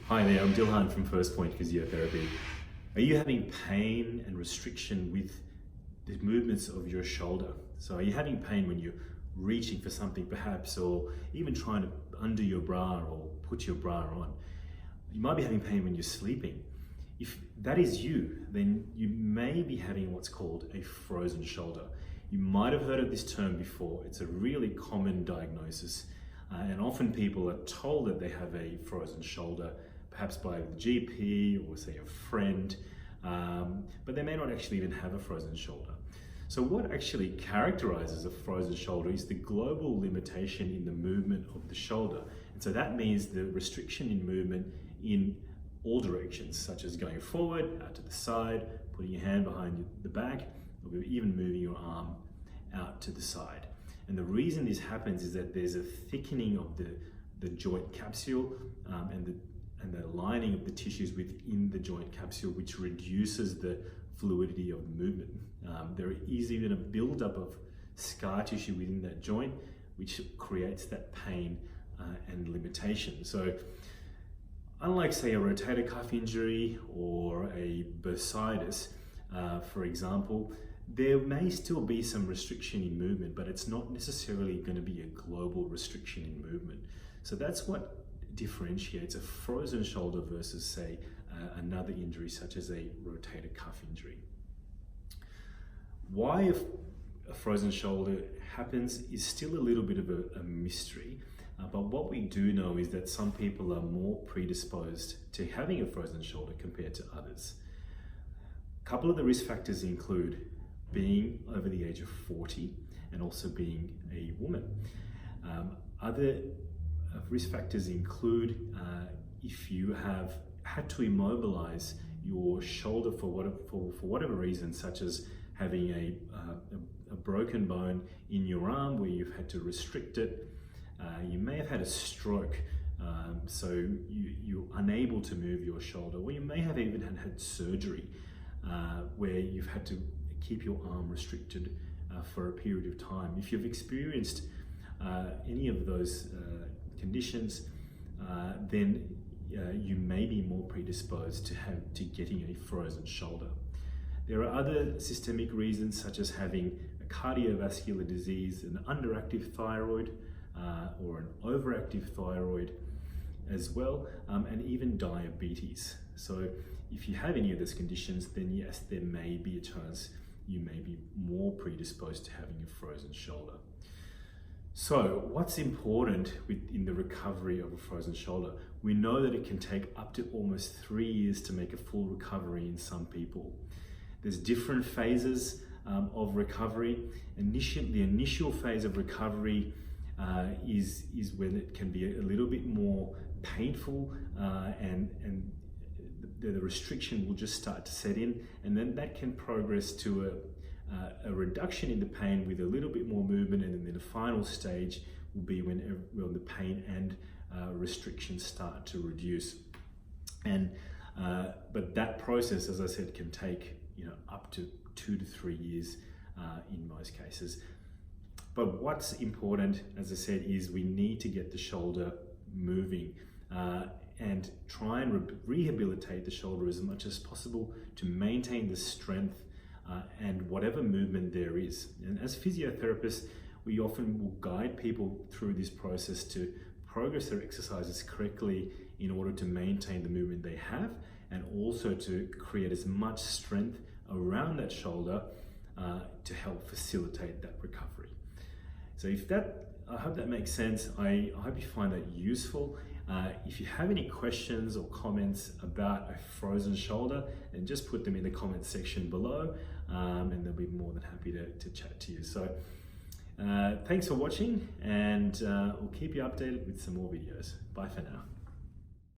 Hi there, I'm Dilhan from First Point Physiotherapy. Are you having pain and restriction with the movements of your shoulder? So are you having pain when you're reaching for something perhaps, or even trying to undo your bra or put your bra on? You might be having pain when you're sleeping. If that is you, then you may be having what's called a frozen shoulder. You might have heard of this term before. It's a really common diagnosis. And often people are told that they have a frozen shoulder, perhaps by the GP or say a friend, but they may not actually even have a frozen shoulder. So what actually characterizes a frozen shoulder is the global limitation in the movement of the shoulder. And so that means the restriction in movement in all directions, such as going forward, out to the side, putting your hand behind the back, or even moving your arm out to the side. And the reason this happens is that there's a thickening of the joint capsule and the lining of the tissues within the joint capsule, which reduces the fluidity of the movement. There is even a buildup of scar tissue within that joint, which creates that pain and limitation. So unlike say a rotator cuff injury or a bursitis, for example, there may still be some restriction in movement, but it's not necessarily going to be a global restriction in movement. So that's what differentiates a frozen shoulder versus say another injury such as a rotator cuff injury. Why a frozen shoulder happens is still a little bit of a mystery, but what we do know is that some people are more predisposed to having a frozen shoulder compared to others. A couple of the risk factors include being over the age of 40 and also being a woman. Other risk factors include if you have had to immobilize your shoulder for whatever reason, such as having a broken bone in your arm where you've had to restrict it. You may have had a stroke, so you're unable to move your shoulder, or you may have even had surgery where you've had to keep your arm restricted for a period of time. If you've experienced any of those conditions, then you may be more predisposed to getting a frozen shoulder. There are other systemic reasons, such as having a cardiovascular disease, an underactive thyroid, or an overactive thyroid as well, and even diabetes. So if you have any of those conditions, then yes, there may be a chance you may be more predisposed to having a frozen shoulder. So what's important in the recovery of a frozen shoulder? We know that it can take up to almost 3 years to make a full recovery in some people. There's different phases of recovery. The initial phase of recovery is when it can be a little bit more painful and the restriction will just start to set in, and then that can progress to a reduction in the pain with a little bit more movement, and then the final stage will be when the pain and restrictions start to reduce. But that process, as I said, can take up to 2 to 3 years in most cases. But what's important, as I said, is we need to get the shoulder moving and try and rehabilitate the shoulder as much as possible to maintain the strength and whatever movement there is. And as physiotherapists, we often will guide people through this process to progress their exercises correctly in order to maintain the movement they have, and also to create as much strength around that shoulder to help facilitate that recovery. So I hope that makes sense. I hope you find that useful. If you have any questions or comments about a frozen shoulder, then just put them in the comments section below, and they'll be more than happy to chat to you. So thanks for watching, and we'll keep you updated with some more videos. Bye for now.